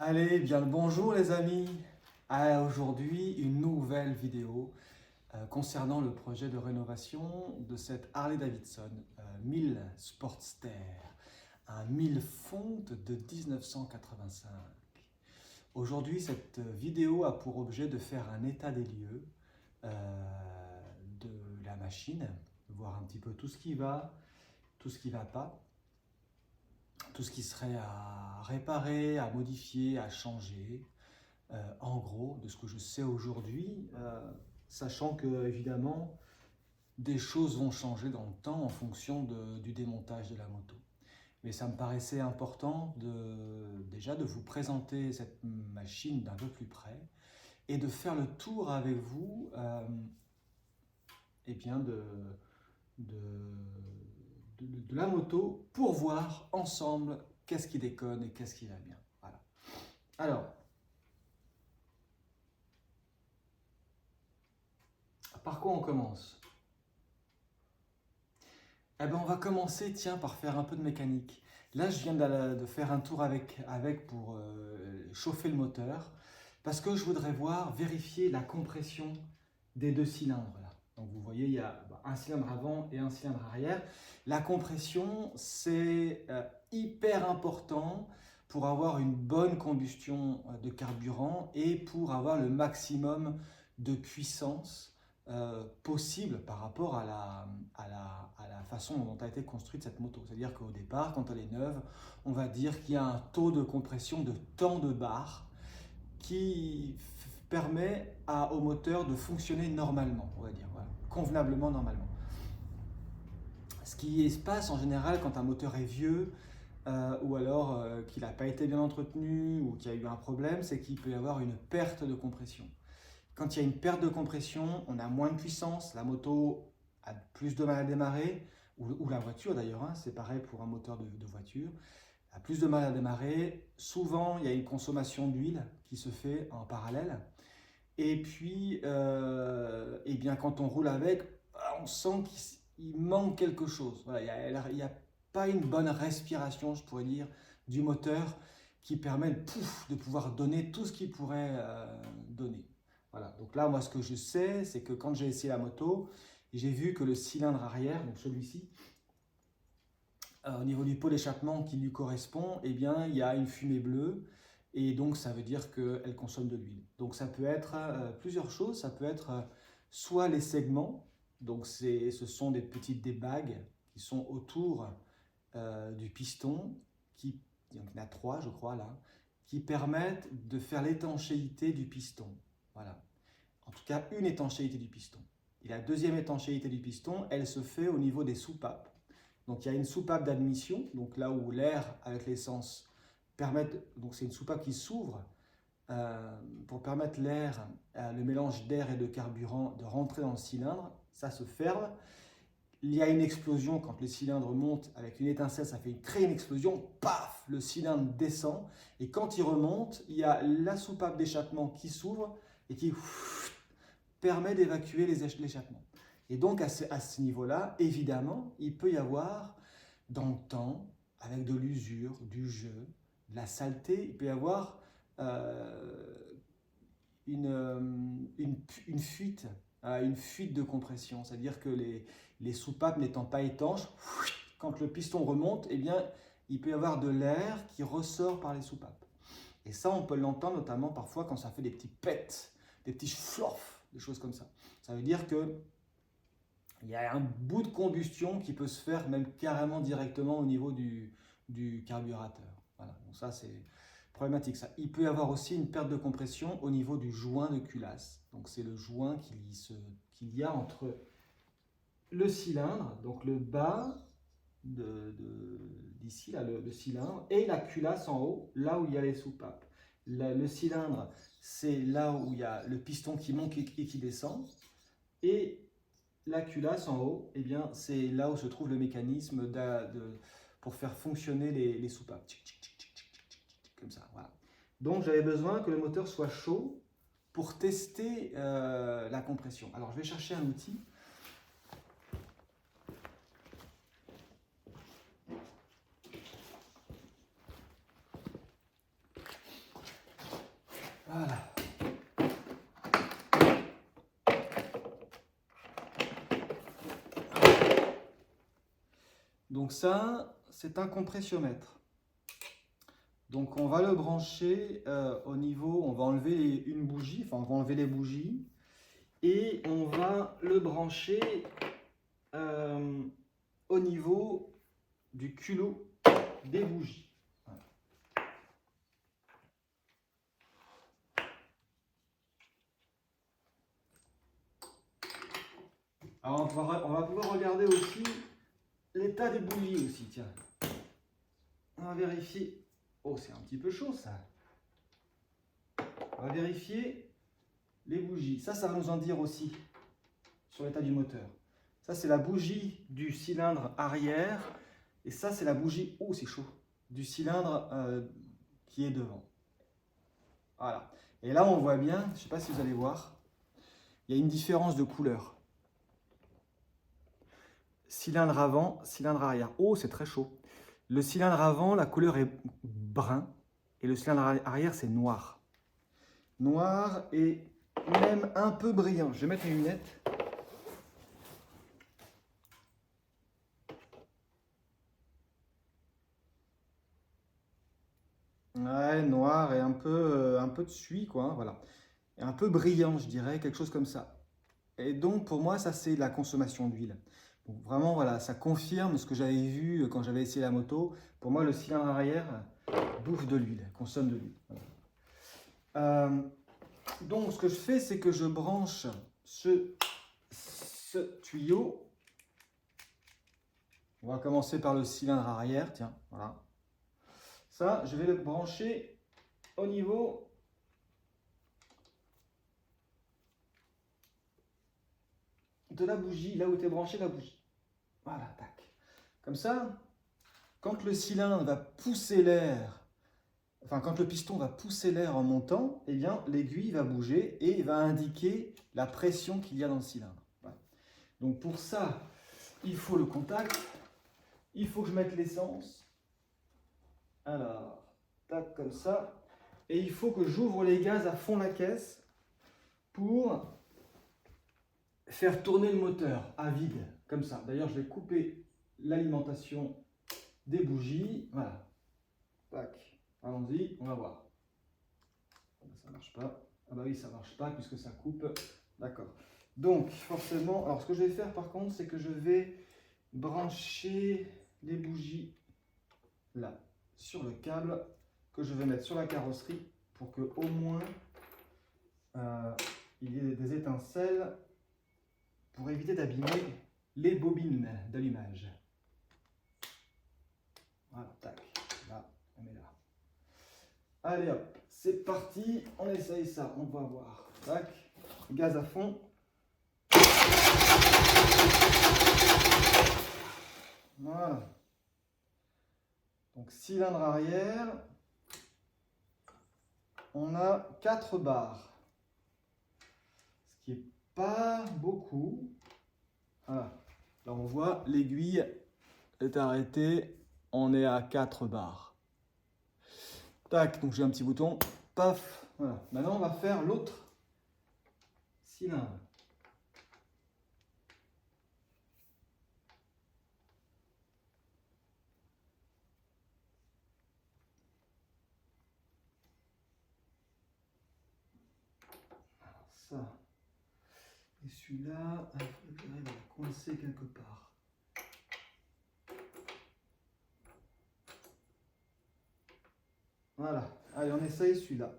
Allez, bien le bonjour les amis. Aujourd'hui, une nouvelle vidéo concernant le projet de rénovation de cette Harley Davidson 1000 Sportster, un 1000 fonte de 1985. Aujourd'hui, cette vidéo a pour objet de faire un état des lieux de la machine, voir un petit peu tout ce qui va, tout ce qui ne va pas, tout ce qui serait à réparer, à modifier, à changer. En gros, de ce que je sais aujourd'hui, sachant que évidemment des choses vont changer dans le temps en fonction du démontage de la moto. Mais ça me paraissait important déjà de vous présenter cette machine d'un peu plus près et de faire le tour avec vous eh bien de, de la moto pour voir ensemble qu'est-ce qui déconne et qu'est-ce qui va bien. Voilà. Alors, par quoi on commence? Eh ben, on va commencer, tiens, par faire un peu de mécanique. Là, je viens de faire un tour avec pour chauffer le moteur, parce que je voudrais vérifier la compression des deux cylindres. Là. Donc vous voyez, il y a un cylindre avant et un cylindre arrière. La compression, c'est hyper important pour avoir une bonne combustion de carburant et pour avoir le maximum de puissance possible par rapport à la façon dont a été construite cette moto. C'est-à-dire qu'au départ, quand elle est neuve, on va dire qu'il y a un taux de compression de tant de bar qui permet au moteur de fonctionner normalement, on va dire, voilà, convenablement normalement. Ce qui se passe en général quand un moteur est vieux, ou alors qu'il n'a pas été bien entretenu ou qu'il y a eu un problème, c'est qu'il peut y avoir une perte de compression. Quand il y a une perte de compression, on a moins de puissance, la moto a plus de mal à démarrer, ou la voiture d'ailleurs, hein, c'est pareil pour un moteur de voiture, a plus de mal à démarrer. Souvent, il y a une consommation d'huile qui se fait en parallèle. Et puis, eh bien, quand on roule avec, on sent qu'il manque quelque chose. Voilà, il n'y a pas une bonne respiration, je pourrais dire, du moteur qui permet de pouvoir donner tout ce qu'il pourrait donner. Voilà, donc là, moi, ce que je sais, c'est que quand j'ai essayé la moto, j'ai vu que le cylindre arrière, donc celui-ci, au niveau du pot d'échappement qui lui correspond, eh bien, il y a une fumée bleue, et donc ça veut dire qu'elle consomme de l'huile. Donc ça peut être plusieurs choses, ça peut être soit les segments, donc ce sont des bagues qui sont autour du piston, donc il y en a 3 je crois là, qui permettent de faire l'étanchéité du piston. Voilà. En tout cas, une étanchéité du piston. Et la deuxième étanchéité du piston, elle se fait au niveau des soupapes. Donc il y a une soupape d'admission, donc là où l'air avec l'essence permet, donc c'est une soupape qui s'ouvre pour permettre l'air, le mélange d'air et de carburant de rentrer dans le cylindre. Ça se ferme. Il y a une explosion quand le cylindre monte avec une étincelle, ça crée une explosion, paf, le cylindre descend et quand il remonte, il y a la soupape d'échappement qui s'ouvre et qui permet d'évacuer l'échappement. Et donc à ce niveau-là, évidemment, il peut y avoir dans le temps, avec de l'usure, du jeu, de la saleté, il peut y avoir une fuite, une fuite de compression. C'est-à-dire que les soupapes n'étant pas étanches, quand le piston remonte, eh bien, il peut y avoir de l'air qui ressort par les soupapes. Et ça, on peut l'entendre notamment parfois quand ça fait des petits pets, des petits flofs, des choses comme ça. Ça veut dire que il y a un bout de combustion qui peut se faire même carrément directement au niveau du carburateur. Voilà, donc ça c'est problématique. Ça. Il peut y avoir aussi une perte de compression au niveau du joint de culasse. Donc c'est le joint qu'il y a entre le cylindre, donc le bas d'ici, là, le cylindre, et la culasse en haut, là où il y a les soupapes. Le cylindre, c'est là où il y a le piston qui monte et qui descend. Et la culasse en haut, eh bien, c'est là où se trouve le mécanisme pour faire fonctionner les soupapes. Comme ça, voilà. Donc j'avais besoin que le moteur soit chaud pour tester la compression. Alors je vais chercher un outil. Donc ça, c'est un compressiomètre. Donc on va le brancher au niveau, on va enlever une bougie, enfin on va enlever les bougies et on va le brancher au niveau du culot des bougies. Voilà. Alors on va pouvoir regarder aussi l'état des bougies aussi, tiens. On va vérifier. Oh, c'est un petit peu chaud ça. On va vérifier les bougies. Ça va nous en dire aussi sur l'état du moteur. Ça, c'est la bougie du cylindre arrière. Et ça, c'est la bougie, oh, c'est chaud, du cylindre qui est devant. Voilà. Et là, on voit bien, je ne sais pas si vous allez voir, il y a une différence de couleur. Cylindre avant, cylindre arrière. Oh, c'est très chaud. Le cylindre avant, la couleur est brun. Et le cylindre arrière, c'est noir. Noir et même un peu brillant. Je vais mettre mes lunettes. Ouais, noir et un peu de suie, quoi. Hein, voilà. Et un peu brillant, je dirais, quelque chose comme ça. Et donc, pour moi, ça, c'est la consommation d'huile. Donc, vraiment, voilà, ça confirme ce que j'avais vu quand j'avais essayé la moto. Pour moi, le cylindre arrière bouffe de l'huile, consomme de l'huile. Voilà. Donc, ce que je fais, c'est que je branche ce tuyau. On va commencer par le cylindre arrière, tiens, voilà. Ça, je vais le brancher au niveau de la bougie, là où était branchée la bougie. Voilà, tac. Comme ça, quand le cylindre va pousser l'air, enfin quand le piston va pousser l'air en montant, eh bien l'aiguille va bouger et va indiquer la pression qu'il y a dans le cylindre. Voilà. Donc pour ça, il faut le contact, il faut que je mette l'essence. Alors, tac, comme ça. Et il faut que j'ouvre les gaz à fond la caisse pour faire tourner le moteur à vide, comme ça. D'ailleurs, je vais couper l'alimentation des bougies. Voilà. Tac. Allons-y, on va voir. Ça ne marche pas. Ah bah oui, ça ne marche pas puisque ça coupe. D'accord. Donc, forcément, alors ce que je vais faire par contre, c'est que je vais brancher les bougies là, sur le câble que je vais mettre sur la carrosserie pour que au moins il y ait des étincelles pour éviter d'abîmer les bobines d'allumage. Voilà, tac, là, on est là. Allez hop, c'est parti, on essaye ça, on va voir. Tac, gaz à fond. Voilà. Donc cylindre arrière, on a 4 barres, ce qui n'est pas beaucoup. Voilà. Là on voit l'aiguille est arrêtée, on est à 4 barres. Tac, donc j'ai un petit bouton, paf, voilà. Maintenant on va faire l'autre cylindre. Ça. Et celui-là, il va coincer quelque part. Voilà. Allez, on essaye celui-là.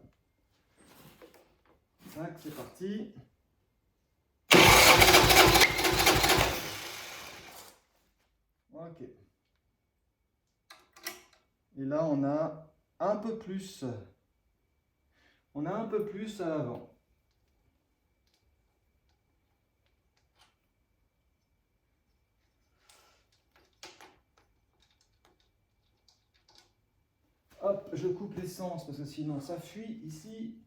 Tac, c'est parti. Ok. Et là, on a un peu plus. On a un peu plus à l'avant. Hop, je coupe l'essence parce que sinon ça fuit ici.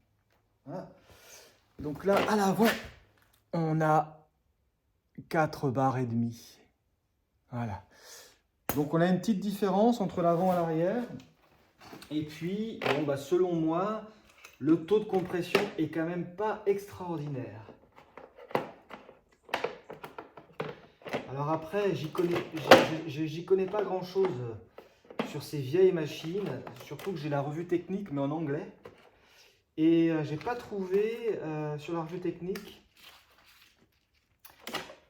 Voilà. Donc là, à l'avant, on a 4 barres et demie. Voilà. Donc on a une petite différence entre l'avant et l'arrière. Et puis, bon, bah, selon moi, le taux de compression est quand même pas extraordinaire. Alors après, j'y connais pas grand-chose sur ces vieilles machines, surtout que j'ai la revue technique, mais en anglais. Et j'ai pas trouvé sur la revue technique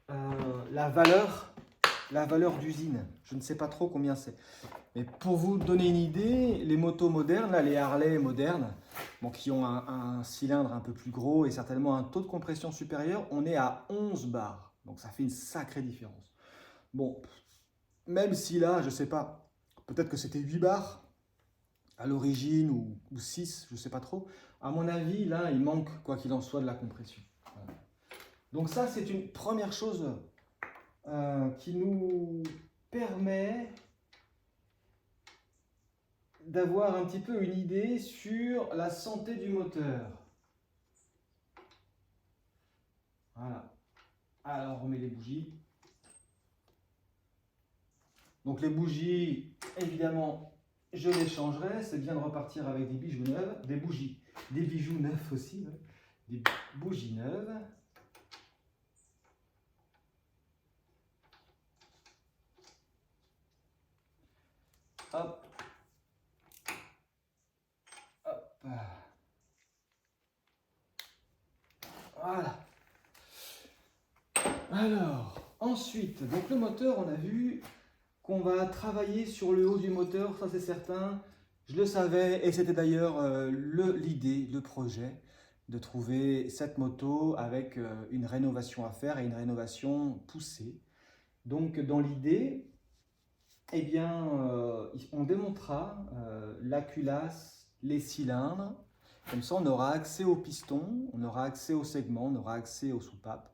la valeur d'usine. Je ne sais pas trop combien c'est. Mais pour vous donner une idée, les motos modernes, là, les Harley modernes, bon, qui ont un cylindre un peu plus gros et certainement un taux de compression supérieur, on est à 11 bars. Donc ça fait une sacrée différence. Bon, même si là, je ne sais pas, peut-être que c'était 8 bars à l'origine ou 6, je ne sais pas trop. À mon avis, là, il manque, quoi qu'il en soit, de la compression. Voilà. Donc ça, c'est une première chose qui nous permet d'avoir un petit peu une idée sur la santé du moteur. Voilà. Alors, on met les bougies. Donc les bougies, évidemment, je les changerai. C'est bien de repartir avec des bijoux neufs, des bougies, des bijoux neufs aussi, ouais. Des bougies neuves. Hop. Hop. Voilà. Alors, ensuite, donc le moteur, on a vu qu'on va travailler sur le haut du moteur, ça c'est certain. Je le savais et c'était d'ailleurs l'idée, le projet de trouver cette moto avec une rénovation à faire et une rénovation poussée. Donc dans l'idée, eh bien, on démontera la culasse, les cylindres. Comme ça, on aura accès aux pistons, on aura accès aux segments, on aura accès aux soupapes.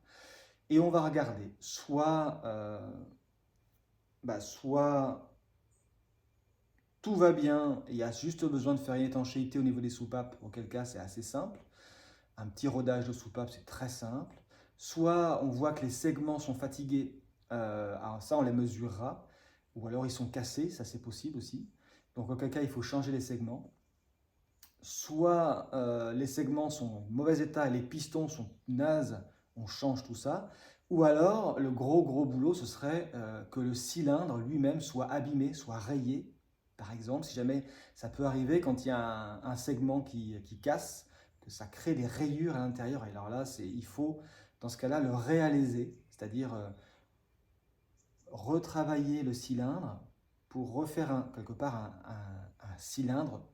Et on va regarder soit tout va bien, il y a juste besoin de faire une étanchéité au niveau des soupapes, auquel cas c'est assez simple. Un petit rodage de soupape, c'est très simple. Soit on voit que les segments sont fatigués, alors ça on les mesurera, ou alors ils sont cassés, ça c'est possible aussi. Donc auquel cas il faut changer les segments. Soit les segments sont en mauvais état et les pistons sont nazes, on change tout ça. Ou alors le gros boulot ce serait que le cylindre lui-même soit abîmé, soit rayé. Par exemple, si jamais ça peut arriver quand il y a un segment qui casse, que ça crée des rayures à l'intérieur. Et alors là, il faut dans ce cas-là le réaliser, c'est-à-dire retravailler le cylindre pour refaire quelque part un cylindre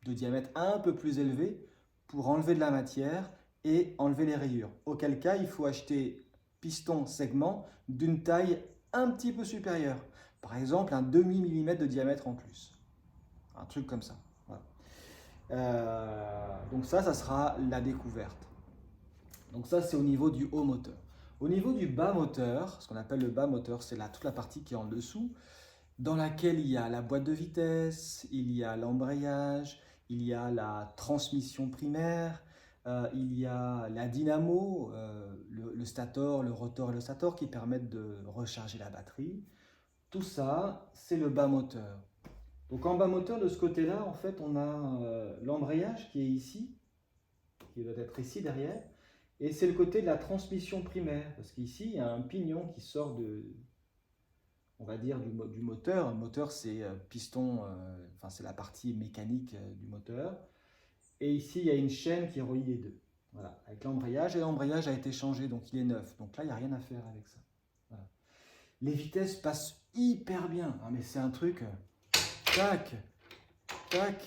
de diamètre un peu plus élevé pour enlever de la matière et enlever les rayures. Auquel cas, il faut acheter piston segment d'une taille un petit peu supérieure. Par exemple, un demi-millimètre de diamètre en plus. Un truc comme ça. Voilà. Donc ça sera la découverte. Donc ça, c'est au niveau du haut moteur. Au niveau du bas moteur, ce qu'on appelle le bas moteur, c'est toute la partie qui est en dessous, dans laquelle il y a la boîte de vitesse, il y a l'embrayage, il y a la transmission primaire, il y a la dynamo, le stator, le rotor et le stator qui permettent de recharger la batterie. Tout ça, c'est le bas moteur. Donc en bas moteur, de ce côté-là, en fait, on a l'embrayage qui est ici, qui doit être ici derrière, et c'est le côté de la transmission primaire, parce qu'ici, il y a un pignon qui sort on va dire, du moteur. Le moteur, c'est piston, enfin c'est la partie mécanique du moteur. Et ici, il y a une chaîne qui relie les deux. Voilà, avec l'embrayage. Et l'embrayage a été changé, donc il est neuf. Donc là, il n'y a rien à faire avec ça. Voilà. Les vitesses passent hyper bien. Ah, mais c'est un truc, tac, tac,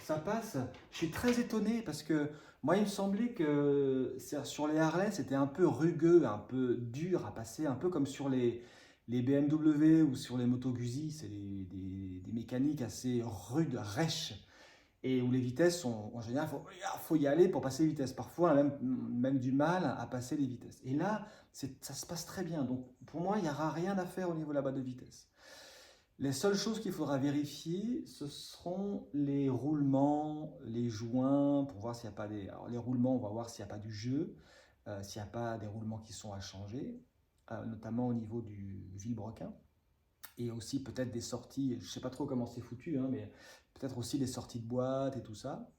ça passe. Je suis très étonné parce que moi, il me semblait que sur les Harley, c'était un peu rugueux, un peu dur à passer, un peu comme sur les BMW ou sur les Moto Guzzi, c'est des mécaniques assez rudes, rêches, et où les vitesses sont, en général, faut y aller pour passer les vitesses. Parfois, on a même du mal à passer les vitesses. Et là, ça se passe très bien. Donc, pour moi, il n'y aura rien à faire au niveau de la barre de vitesse. Les seules choses qu'il faudra vérifier, ce seront les roulements, les joints, pour voir s'il n'y a pas des... Alors, les roulements, on va voir s'il n'y a pas du jeu, s'il n'y a pas des roulements qui sont à changer, notamment au niveau du vilebrequin. Et aussi peut-être des sorties, je ne sais pas trop comment c'est foutu, hein, mais peut-être aussi des sorties de boîte et tout ça.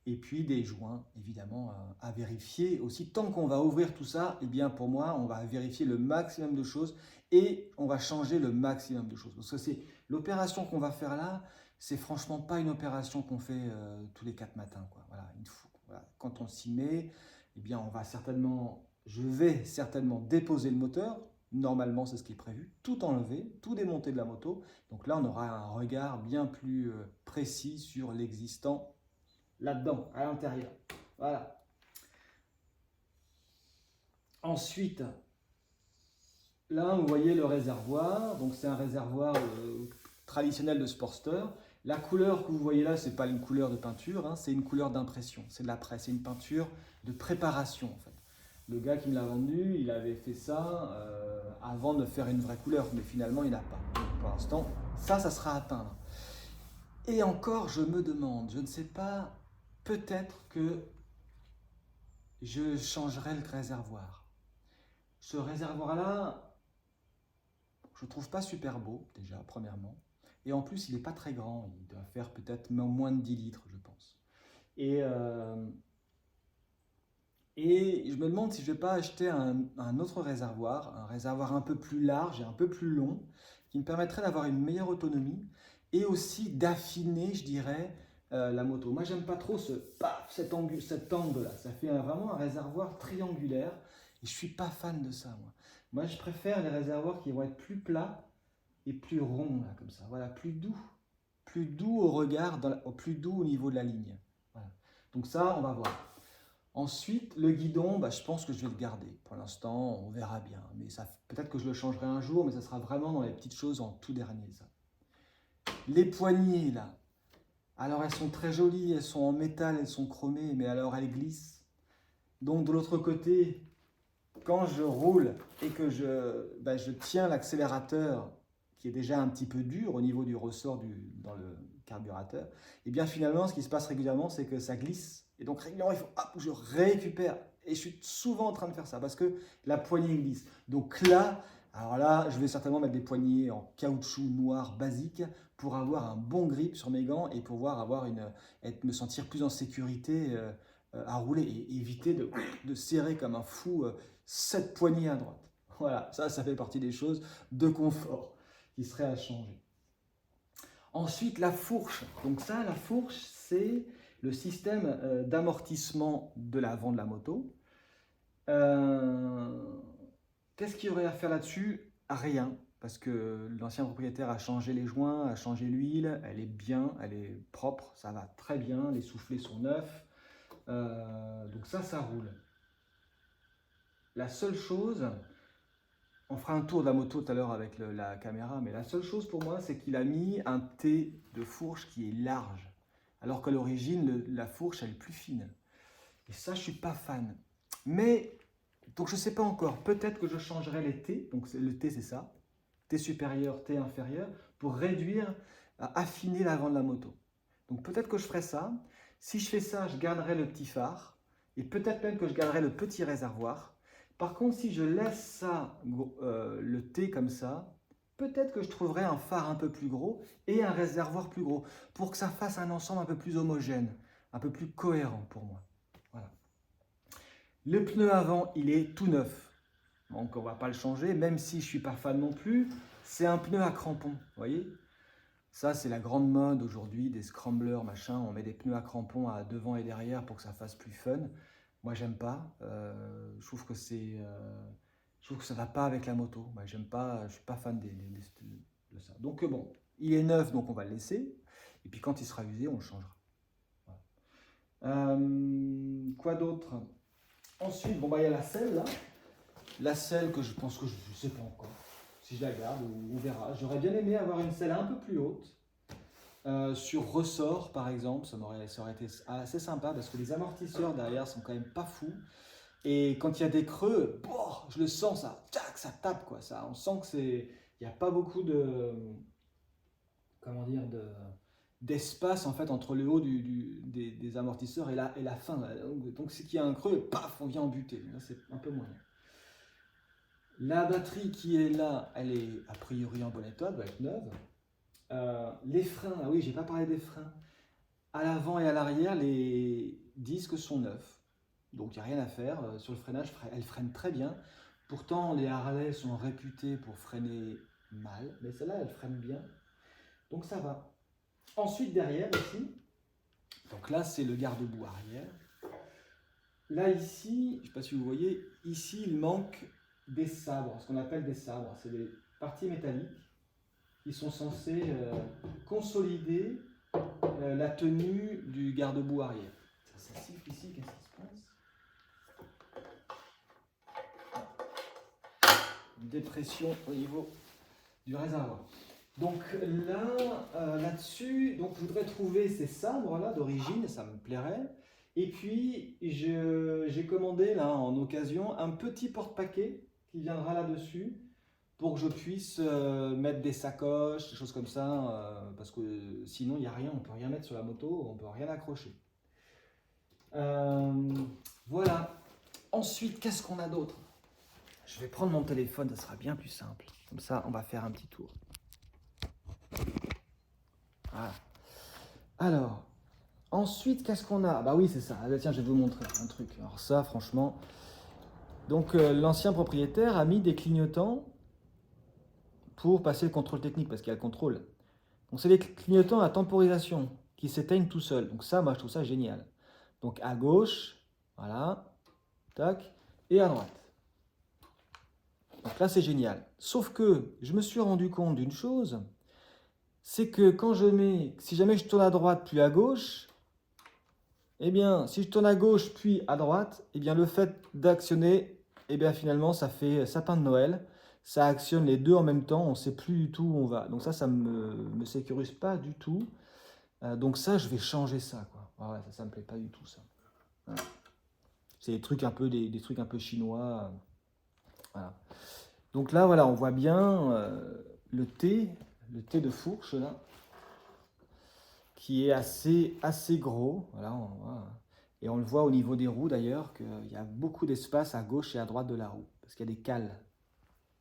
Et puis des joints, évidemment, à vérifier aussi. Tant qu'on va ouvrir tout ça, eh bien pour moi, on va vérifier le maximum de choses et on va changer le maximum de choses. Parce que c'est l'opération qu'on va faire là, c'est franchement pas une opération qu'on fait tous les 4 matins, quoi. Voilà, voilà. Quand on s'y met, eh bien je vais certainement déposer le moteur. Normalement, c'est ce qui est prévu. Tout enlever, tout démonter de la moto. Donc là, on aura un regard bien plus précis sur l'existant là-dedans, à l'intérieur. Voilà. Ensuite, là, vous voyez le réservoir. Donc, c'est un réservoir traditionnel de Sportster. La couleur que vous voyez là, ce n'est pas une couleur de peinture, hein, c'est une couleur d'impression. C'est de la presse, c'est une peinture de préparation, en fait. Le gars qui me l'a vendu, il avait fait ça avant de faire une vraie couleur, mais finalement, il n'a pas. Donc, pour l'instant, ça sera à peindre. Et encore, je me demande, je ne sais pas, peut-être que je changerai le réservoir. Ce réservoir-là, je ne trouve pas super beau, déjà, premièrement. Et en plus, il n'est pas très grand. Il doit faire peut-être moins de 10 litres, je pense. Et je me demande si je ne vais pas acheter un autre réservoir, un réservoir un peu plus large et un peu plus long, qui me permettrait d'avoir une meilleure autonomie et aussi d'affiner, je dirais, la moto. Moi, j'aime pas trop cet angle-là. Ça fait vraiment un réservoir triangulaire et je suis pas fan de ça, moi. Moi, je préfère les réservoirs qui vont être plus plats et plus ronds, là, comme ça. Voilà, plus doux. Plus doux au regard, plus doux au niveau de la ligne. Voilà. Donc ça, on va voir. Ensuite, le guidon, je pense que je vais le garder. Pour l'instant, on verra bien. Mais peut-être que je le changerai un jour, mais ça sera vraiment dans les petites choses en tout dernier, ça. Les poignées, là. Alors, elles sont très jolies, elles sont en métal, elles sont chromées, mais alors elles glissent. Donc, de l'autre côté, quand je roule et que je tiens l'accélérateur, qui est déjà un petit peu dur au niveau du ressort dans le carburateur, et bien finalement, ce qui se passe régulièrement, c'est que ça glisse. Et donc régulièrement, il faut hop, je récupère. Et je suis souvent en train de faire ça parce que la poignée glisse. Donc là, alors là, je vais certainement mettre des poignées en caoutchouc noir basique pour avoir un bon grip sur mes gants et pouvoir me sentir plus en sécurité à rouler et éviter de serrer comme un fou cette poignée à droite. Voilà, ça fait partie des choses de confort qui seraient à changer. Ensuite, la fourche. Donc ça, la fourche, c'est le système d'amortissement de l'avant de la moto. Qu'est-ce qu'il y aurait à faire là-dessus? Rien, parce que l'ancien propriétaire a changé les joints, a changé l'huile, elle est bien, elle est propre, ça va très bien, les soufflets sont neufs, donc ça roule. La seule chose, on fera un tour de la moto tout à l'heure avec la caméra, mais la seule chose pour moi, c'est qu'il a mis un T de fourche qui est large, alors qu'à l'origine, la fourche, elle est plus fine. Et ça, je ne suis pas fan. Mais, donc je ne sais pas encore, peut-être que je changerai les T, donc le T c'est ça, T supérieur, T inférieur, pour réduire, affiner l'avant de la moto. Donc peut-être que je ferai ça. Si je fais ça, je garderai le petit phare, et peut-être même que je garderai le petit réservoir. Par contre, si je laisse ça, le T comme ça, peut-être que je trouverai un phare un peu plus gros et un réservoir plus gros, pour que ça fasse un ensemble un peu plus homogène, un peu plus cohérent pour moi. Voilà. Le pneu avant, il est tout neuf. Donc on ne va pas le changer, même si je ne suis pas fan non plus. C'est un pneu à crampons, vous voyez. Ça, c'est la grande mode aujourd'hui, des scramblers, machin. On met des pneus à crampons à devant et derrière pour que ça fasse plus fun. Moi, j'aime pas. Je trouve que je trouve que ça va pas avec la moto. Moi, j'aime pas. Je suis pas fan de ça. Donc bon, il est neuf, donc on va le laisser. Et puis quand il sera usé, on le changera. Voilà. Quoi d'autre? Ensuite, bon il y a la selle là. La selle que je pense que je ne sais pas encore. Si je la garde, on verra. J'aurais bien aimé avoir une selle un peu plus haute. Sur ressort par exemple, ça aurait été assez sympa parce que les amortisseurs derrière sont quand même pas fous. Et quand il y a des creux, je le sens, ça tape quoi. Ça, on sent que il n'y a pas beaucoup d'espace en fait entre le haut des amortisseurs et la fin. Donc c'est qu'il y a un creux, paf, on vient en buter. Là, c'est un peu moyen. La batterie qui est là, elle est a priori en bon état, elle doit être neuve. Les freins, ah oui, j'ai pas parlé des freins. À l'avant et à l'arrière, les disques sont neufs. Donc il n'y a rien à faire. Sur le freinage, elle freine très bien. Pourtant, les Harley sont réputés pour freiner mal. Mais celle-là, elle freine bien. Donc ça va. Ensuite, derrière ici, donc là, c'est le garde-boue arrière. Là, ici, je ne sais pas si vous voyez, ici, il manque des sabres, ce qu'on appelle des sabres. C'est des parties métalliques qui sont censées consolider la tenue du garde-boue arrière. Ça siffle ici, qu'est-ce qui se passe? Une dépression au niveau du réservoir. Donc là-dessus, donc je voudrais trouver ces sabres-là d'origine, ça me plairait. Et puis, j'ai commandé là en occasion un petit porte-paquet qui viendra là-dessus pour que je puisse mettre des sacoches, des choses comme ça, parce que sinon il n'y a rien, on ne peut rien mettre sur la moto, on ne peut rien accrocher. Voilà. Ensuite, qu'est-ce qu'on a d'autre? Je vais prendre mon téléphone, ça sera bien plus simple. Comme ça, on va faire un petit tour. Voilà. Alors, ensuite, qu'est-ce qu'on a? Bah oui, c'est ça. Ah, bah, tiens, je vais vous montrer un truc. Alors ça, franchement... Donc, l'ancien propriétaire a mis des clignotants pour passer le contrôle technique, parce qu'il y a le contrôle. Donc, c'est des clignotants à temporisation qui s'éteignent tout seuls. Donc ça, moi, je trouve ça génial. Donc, à gauche, voilà, tac, et à droite. Donc là, c'est génial. Sauf que je me suis rendu compte d'une chose, c'est que quand si jamais je tourne à droite puis à gauche, eh bien, si je tourne à gauche puis à droite, eh bien, le fait d'actionner, eh bien, finalement, ça fait sapin de Noël. Ça actionne les deux en même temps, on ne sait plus du tout où on va. Donc ça me sécurise pas du tout. Donc ça, je vais changer ça, quoi. Ah ouais, ça me plaît pas du tout, ça. Voilà. C'est des trucs des trucs un peu chinois. Voilà. Donc là, voilà, on voit bien le T de fourche, là, qui est assez gros. Voilà, et on le voit au niveau des roues, d'ailleurs, qu'il y a beaucoup d'espace à gauche et à droite de la roue, parce qu'il y a des cales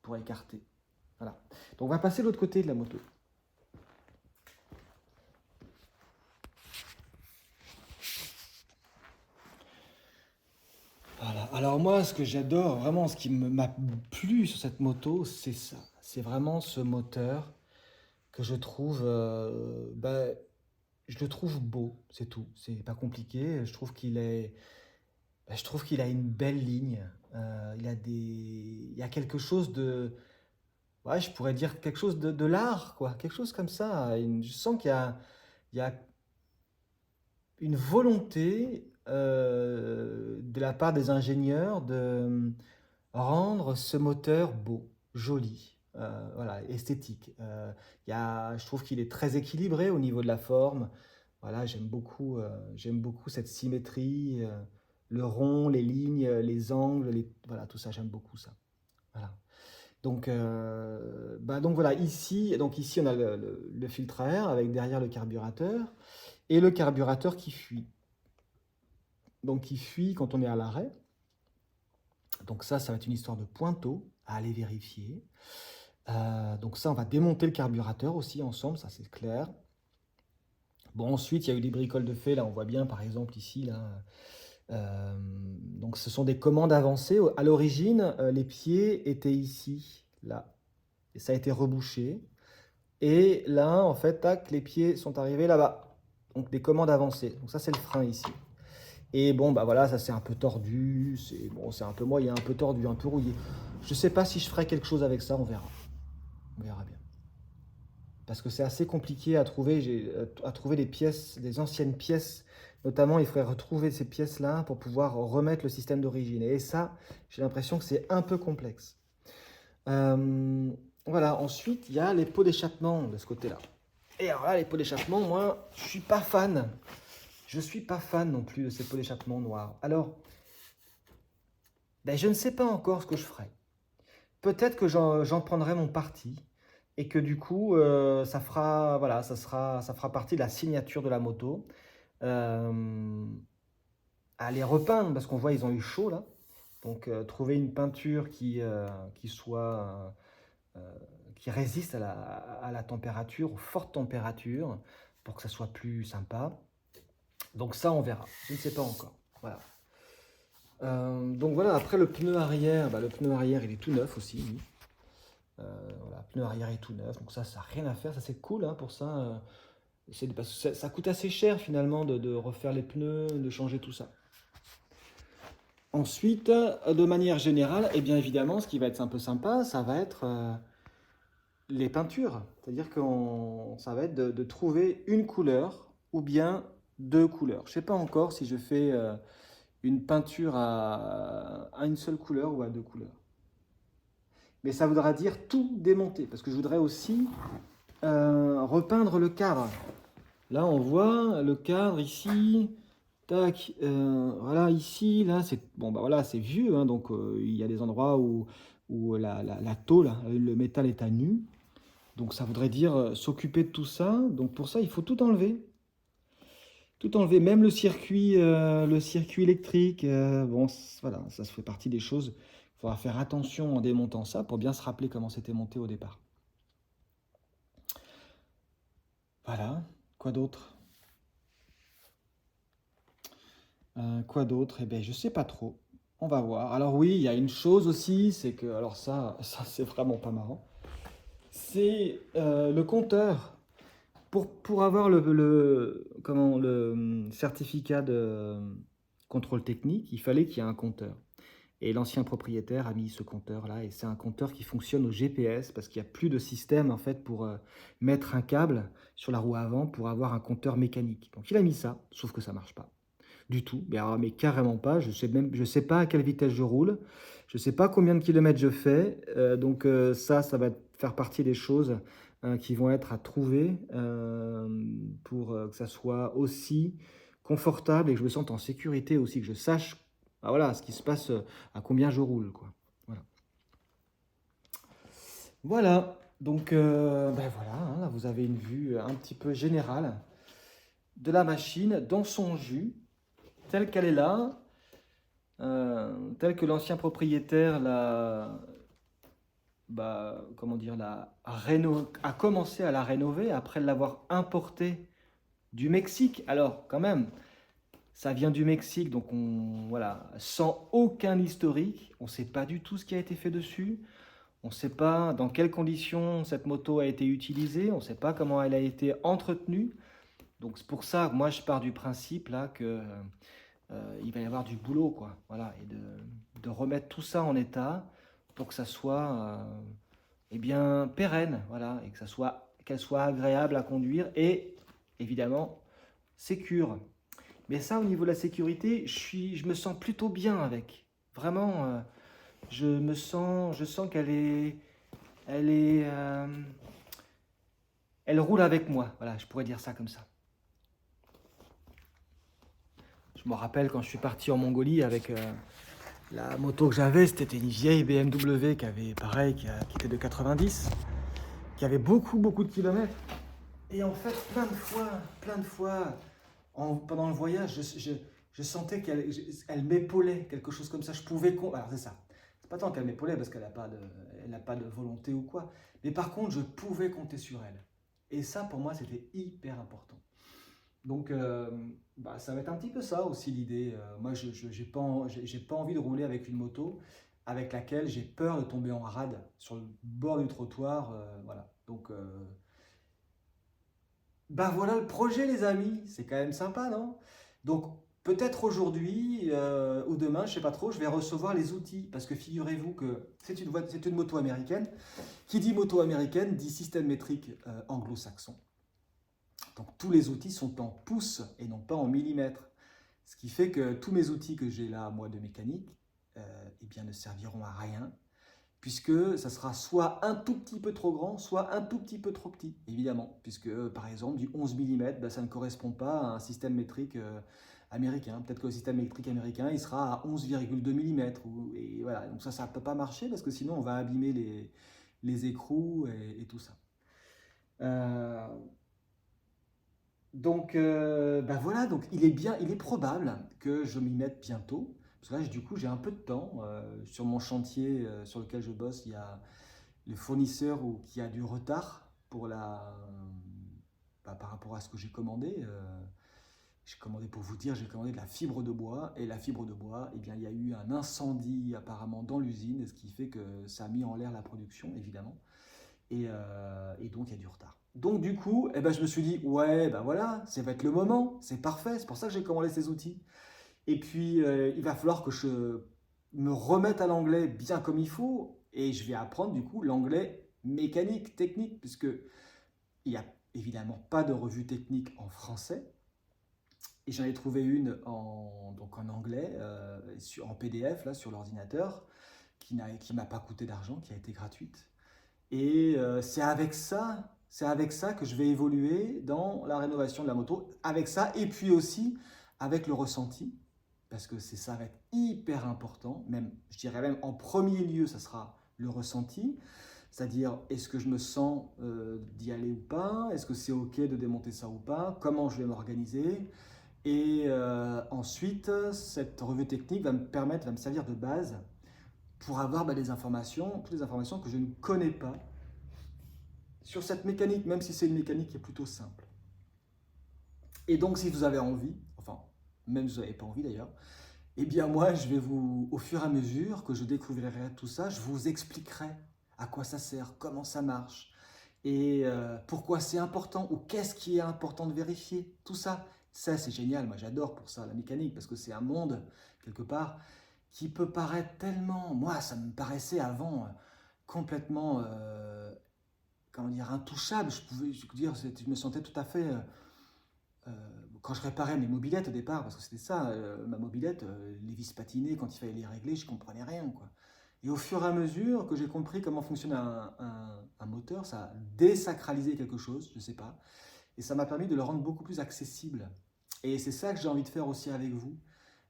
pour écarter. Voilà. Donc on va passer de l'autre côté de la moto. Voilà. Alors moi, ce que j'adore, vraiment, ce qui m'a plu sur cette moto, c'est ça. C'est vraiment ce moteur que je trouve, je le trouve beau, c'est tout. C'est pas compliqué. Je trouve qu'il a une belle ligne. Il y a quelque chose de, ouais, je pourrais dire quelque chose de l'art, quoi. Quelque chose comme ça. Je sens il y a une volonté de la part des ingénieurs de rendre ce moteur beau, joli, voilà, esthétique. Je trouve qu'il est très équilibré au niveau de la forme. Voilà, j'aime beaucoup cette symétrie, le rond, les lignes, les angles, voilà, tout ça, j'aime beaucoup ça. Voilà. Donc voilà, ici on a le filtre à air avec derrière le carburateur et le carburateur qui fuit. Donc qui fuit quand on est à l'arrêt. Donc ça va être une histoire de pointeau à aller vérifier. Donc ça, on va démonter le carburateur aussi ensemble, ça c'est clair. Bon, ensuite, il y a eu des bricoles de fait, là on voit bien par exemple ici, là. Donc ce sont des commandes avancées. À l'origine, les pieds étaient ici, là. Et ça a été rebouché. Et là, en fait, tac, les pieds sont arrivés là-bas. Donc des commandes avancées. Donc ça, c'est le frein ici. Et bon, bah voilà, ça c'est un peu tordu. C'est un peu moyen, un peu tordu, un peu rouillé. Je sais pas si je ferai quelque chose avec ça, on verra. On verra bien. Parce que c'est assez compliqué à trouver, des pièces, des anciennes pièces. Notamment, il faudrait retrouver ces pièces-là pour pouvoir remettre le système d'origine. Et ça, j'ai l'impression que c'est un peu complexe. Voilà, ensuite, il y a les pots d'échappement de ce côté-là. Et alors là, les pots d'échappement, moi, je suis pas fan. Je suis pas fan non plus de ces pots d'échappement noirs. Alors, je ne sais pas encore ce que je ferai. Peut-être que j'en prendrai mon parti et que du coup, ça fera partie de la signature de la moto. À les repeindre, parce qu'on voit ils ont eu chaud là. Donc, trouver une peinture qui résiste à la température, aux fortes températures, pour que ça soit plus sympa. Donc ça, on verra. Je ne sais pas encore. Voilà. Donc voilà, après le pneu arrière, le pneu arrière, il est tout neuf aussi. Lui. Voilà, le pneu arrière est tout neuf. Donc ça n'a rien à faire. Ça, c'est cool pour ça. Parce que ça coûte assez cher finalement de refaire les pneus, de changer tout ça. Ensuite, de manière générale, et bien évidemment, ce qui va être un peu sympa, ça va être les peintures. C'est-à-dire que ça va être de trouver une couleur ou bien deux couleurs. Je ne sais pas encore si je fais une peinture à une seule couleur ou à deux couleurs. Mais ça voudra dire tout démonter, parce que je voudrais aussi repeindre le cadre. Là, on voit le cadre ici. Tac, voilà, ici, là, c'est bon, voilà, c'est vieux, hein, donc il y a des endroits où la tôle, le métal est à nu. Donc ça voudrait dire s'occuper de tout ça. Donc pour ça, il faut tout enlever. Tout enlever, même le circuit électrique. Bon, voilà, ça se fait partie des choses. Il faudra faire attention en démontant ça pour bien se rappeler comment c'était monté au départ. Voilà, quoi d'autre? Quoi d'autre? Eh bien, je sais pas trop. On va voir. Alors oui, il y a une chose aussi, c'est que, alors ça c'est vraiment pas marrant. C'est le compteur. Pour avoir le certificat de contrôle technique, il fallait qu'il y ait un compteur. Et l'ancien propriétaire a mis ce compteur-là, et c'est un compteur qui fonctionne au GPS, parce qu'il n'y a plus de système en fait pour mettre un câble sur la roue avant pour avoir un compteur mécanique. Donc il a mis ça, sauf que ça ne marche pas du tout, mais carrément pas. Je sais pas à quelle vitesse je roule, je sais pas combien de kilomètres je fais. Donc ça va faire partie des choses qui vont être à trouver pour que ça soit aussi confortable et que je me sente en sécurité aussi, que je sache voilà, ce qui se passe, à combien je roule, quoi. Voilà. Voilà. Donc voilà, hein, là, vous avez une vue un petit peu générale de la machine dans son jus, telle qu'elle est là, telle que l'ancien propriétaire a commencé à la rénover après l'avoir importée du Mexique. Alors, quand même, ça vient du Mexique, donc voilà, sans aucun historique, on ne sait pas du tout ce qui a été fait dessus, on ne sait pas dans quelles conditions cette moto a été utilisée, on ne sait pas comment elle a été entretenue. Donc c'est pour ça que moi je pars du principe là que il va y avoir du boulot, quoi. Voilà, et de remettre tout ça en état pour que ça soit eh bien pérenne, voilà, et que qu'elle soit agréable à conduire et évidemment sécure. Mais ça, au niveau de la sécurité, je me sens plutôt bien avec. Vraiment, je sens elle roule avec moi. Voilà, je pourrais dire ça comme ça. Je me rappelle quand je suis parti en Mongolie avec la moto que j'avais, c'était une vieille BMW qui avait, pareil, qui était de 90, qui avait beaucoup de kilomètres. Et en fait, plein de fois, pendant le voyage, je sentais qu'elle m'épaulait, quelque chose comme ça. Je pouvais... Alors c'est ça. C'est pas tant qu'elle m'épaulait parce qu'elle n'a pas de volonté ou quoi. Mais par contre, je pouvais compter sur elle. Et ça, pour moi, c'était hyper important. Donc, ça va être un petit peu ça aussi l'idée. Moi, je j'ai pas envie de rouler avec une moto avec laquelle j'ai peur de tomber en rade sur le bord du trottoir. Voilà. Donc, voilà le projet, les amis. C'est quand même sympa, non? Donc, peut-être aujourd'hui ou demain, je sais pas trop, je vais recevoir les outils. Parce que figurez-vous que c'est une moto américaine. Qui dit moto américaine dit système métrique anglo-saxon. Donc tous les outils sont en pouces et non pas en millimètres. Ce qui fait que tous mes outils que j'ai là, moi, de mécanique, eh bien, ne serviront à rien, puisque ça sera soit un tout petit peu trop grand, soit un tout petit peu trop petit, évidemment. Puisque, par exemple, du 11 mm, ça ne correspond pas à un système métrique américain. Peut-être que le système métrique américain, il sera à 11,2 mm. Et voilà, donc ça ne peut pas marcher, parce que sinon, on va abîmer les écrous et tout ça. Donc voilà, donc il est probable que je m'y mette bientôt. Parce que là, du coup, j'ai un peu de temps. Sur mon chantier sur lequel je bosse, il y a le fournisseur qui a du retard par rapport à ce que j'ai commandé. J'ai commandé, pour vous dire, j'ai commandé de la fibre de bois. Et la fibre de bois, eh bien, il y a eu un incendie apparemment dans l'usine, ce qui fait que ça a mis en l'air la production, évidemment. Et donc, il y a du retard. Donc, du coup, eh ben, je me suis dit, ouais, ben voilà, ça va être le moment, c'est parfait. C'est pour ça que j'ai commandé ces outils. Et puis, il va falloir que je me remette à l'anglais bien comme il faut. Et je vais apprendre, du coup, l'anglais mécanique, technique, puisque il n'y a évidemment pas de revue technique en français. Et j'en ai trouvé une donc en anglais, en PDF, là, sur l'ordinateur, qui m'a pas coûté d'argent, qui a été gratuite. Et c'est avec ça que je vais évoluer dans la rénovation de la moto, avec ça, et puis aussi avec le ressenti, parce que ça va être hyper important, même, je dirais même en premier lieu, ça sera le ressenti, c'est-à-dire est-ce que je me sens d'y aller ou pas, est-ce que c'est ok de démonter ça ou pas, comment je vais m'organiser, et ensuite, cette revue technique va me servir de base pour avoir toutes les informations que je ne connais pas sur cette mécanique, même si c'est une mécanique qui est plutôt simple. Et donc, si vous avez envie, enfin, même si vous n'avez pas envie d'ailleurs, eh bien moi, je vais au fur et à mesure que je découvrirai tout ça, je vous expliquerai à quoi ça sert, comment ça marche, et pourquoi c'est important, ou qu'est-ce qui est important de vérifier, tout ça. Ça, c'est génial, moi j'adore pour ça, la mécanique, parce que c'est un monde, quelque part, qui peut paraître tellement... Moi, ça me paraissait avant complètement, comment dire, intouchable. Je me sentais tout à fait... quand je réparais mes mobylettes au départ, parce que c'était ça, ma mobilette, les vis patinées, quand il fallait les régler, je comprenais rien, quoi. Et au fur et à mesure que j'ai compris comment fonctionne un moteur, ça a désacralisé quelque chose, je ne sais pas, et ça m'a permis de le rendre beaucoup plus accessible. Et c'est ça que j'ai envie de faire aussi avec vous,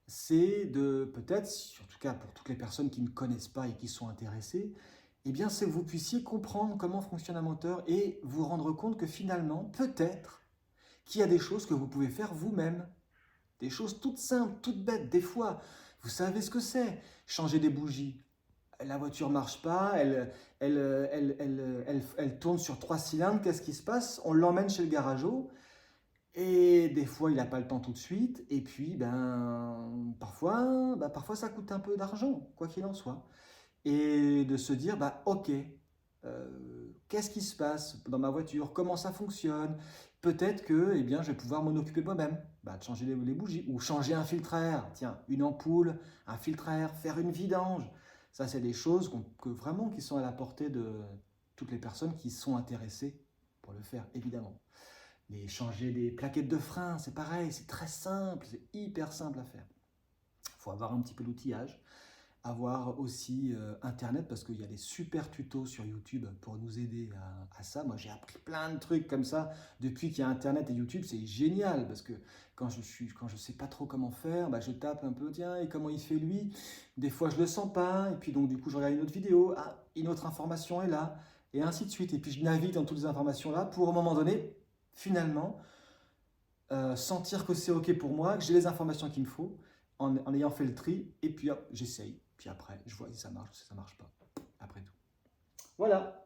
c'est de peut-être, en tout cas pour toutes les personnes qui ne connaissent pas et qui sont intéressées, eh bien c'est que vous puissiez comprendre comment fonctionne un moteur et vous rendre compte que finalement, peut-être, qu'il y a des choses que vous pouvez faire vous-même. Des choses toutes simples, toutes bêtes. Des fois, vous savez ce que c'est. Changer des bougies. La voiture ne marche pas, elle tourne sur 3 cylindres. Qu'est-ce qui se passe? On l'emmène chez le garageau. Et des fois, il n'a pas le temps tout de suite. Et puis, parfois, ça coûte un peu d'argent, quoi qu'il en soit. Et de se dire, ok, qu'est-ce qui se passe dans ma voiture? Comment ça fonctionne? Peut-être que je vais pouvoir m'en occuper moi-même. De changer les bougies ou changer un filtre à air. Tiens, une ampoule, un filtre à air, faire une vidange. Ça, c'est des choses qui sont à la portée de toutes les personnes qui sont intéressées pour le faire, évidemment. Mais changer des plaquettes de frein, c'est pareil, c'est très simple, c'est hyper simple à faire. Il faut avoir un petit peu d'outillage, avoir aussi Internet, parce qu'il y a des super tutos sur YouTube pour nous aider à ça. Moi, j'ai appris plein de trucs comme ça depuis qu'il y a Internet et YouTube. C'est génial, parce que quand je sais pas trop comment faire, je tape un peu, tiens, et comment il fait lui? Des fois, je le sens pas, et puis donc du coup, je regarde une autre vidéo, ah, une autre information est là, et ainsi de suite. Et puis, je navigue dans toutes les informations là pour, à un moment donné, finalement, sentir que c'est ok pour moi, que j'ai les informations qu'il me faut, en ayant fait le tri, et puis hop, j'essaye. Puis après, je vois si ça marche ou si ça marche pas, après tout. Voilà.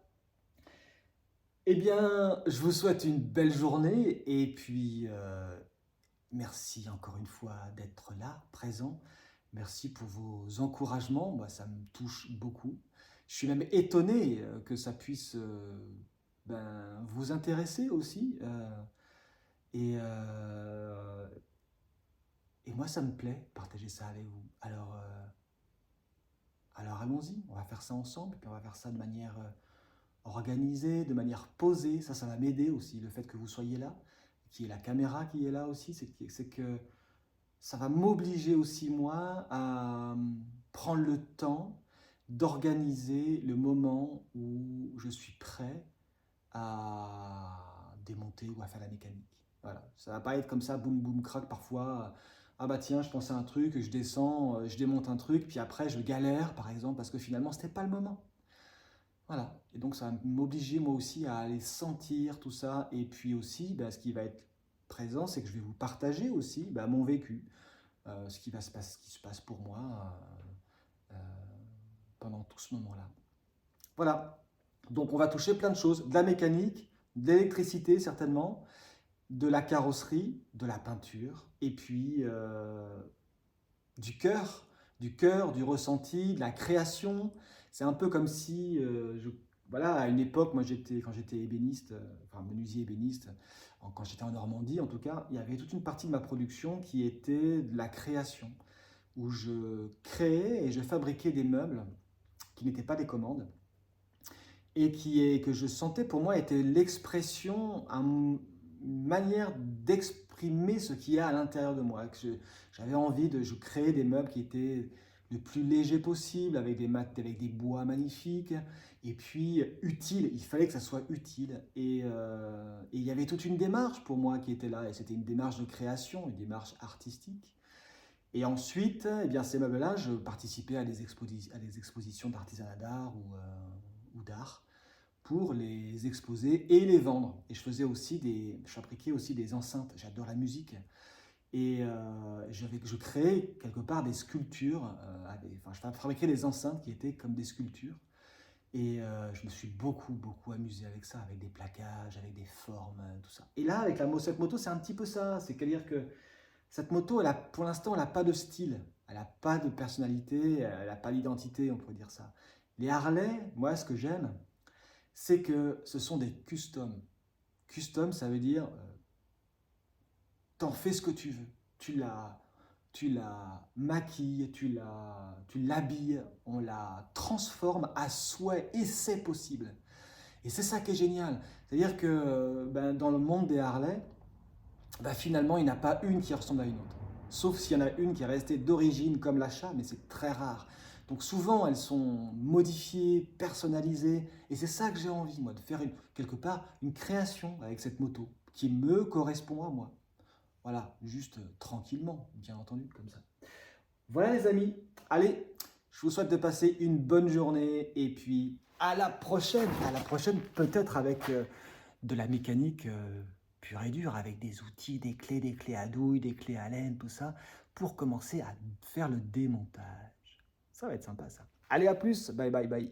Eh bien, je vous souhaite une belle journée, et puis merci encore une fois d'être là, présent. Merci pour vos encouragements, moi, ça me touche beaucoup. Je suis même étonné que ça puisse vous intéresser aussi. Et, euh, et moi, ça me plaît, partager ça avec vous. Alors allons-y, on va faire ça ensemble, puis on va faire ça de manière organisée, de manière posée. Ça va m'aider aussi, le fait que vous soyez là, qu'il y ait la caméra qui est là aussi, c'est que ça va m'obliger aussi, moi, à prendre le temps d'organiser le moment où je suis prêt à démonter ou à faire la mécanique. Voilà, ça va pas être comme ça, boum boum crac parfois. Ah bah tiens, je pense à un truc, je descends, je démonte un truc, puis après je galère par exemple parce que finalement c'était pas le moment. Voilà, et donc ça va m'obliger moi aussi à aller sentir tout ça, et puis aussi ce qui va être présent, c'est que je vais vous partager aussi mon vécu, ce qui se passe pour moi pendant tout ce moment-là. Voilà, donc on va toucher plein de choses, de la mécanique, de l'électricité certainement, de la carrosserie, de la peinture, et puis du cœur, du ressenti, de la création. C'est un peu comme si, voilà, à une époque, moi quand j'étais ébéniste, enfin menuisier ébéniste, quand j'étais en Normandie en tout cas, il y avait toute une partie de ma production qui était de la création, où je créais et je fabriquais des meubles qui n'étaient pas des commandes, et que je sentais pour moi était l'expression, une manière d'exprimer ce qu'il y a à l'intérieur de moi. J'avais envie je créais des meubles qui étaient le plus léger possible, avec avec des bois magnifiques, et puis utile. Il fallait que ça soit utile. Et il y avait toute une démarche pour moi qui était là, et c'était une démarche de création, une démarche artistique. Et ensuite, eh bien, ces meubles-là, je participais à à des expositions d'artisanat d'art ou d'art pour les exposer et les vendre. Et je fabriquais aussi des enceintes. J'adore la musique. Et je créais quelque part des sculptures. Enfin, je fabriquais des enceintes qui étaient comme des sculptures. Et je me suis beaucoup amusé avec ça, avec des plaquages, avec des formes, tout ça. Et là, avec cette moto, c'est un petit peu ça. C'est-à-dire que cette moto, pour l'instant, elle n'a pas de style. Elle n'a pas de personnalité, elle n'a pas d'identité, on pourrait dire ça. Les Harley, moi, ce que j'aime, c'est que ce sont des customs. Custom, ça veut dire t'en fais ce que tu veux. Tu la maquilles, tu l'habilles, on la transforme à souhait et c'est possible. Et c'est ça qui est génial. C'est-à-dire que dans le monde des Harley, finalement, il n'y en a pas une qui ressemble à une autre. Sauf s'il y en a une qui est restée d'origine comme l'achat, mais c'est très rare. Donc souvent, elles sont modifiées, personnalisées, et c'est ça que j'ai envie, moi, de faire quelque part une création avec cette moto qui me correspond à moi. Voilà, juste tranquillement, bien entendu, comme ça. Voilà les amis, allez, je vous souhaite de passer une bonne journée, et puis à la prochaine peut-être avec de la mécanique pure et dure, avec des outils, des clés à douille, des clés à laine, tout ça, pour commencer à faire le démontage. Ça va être sympa ça. Allez, à plus, bye bye bye.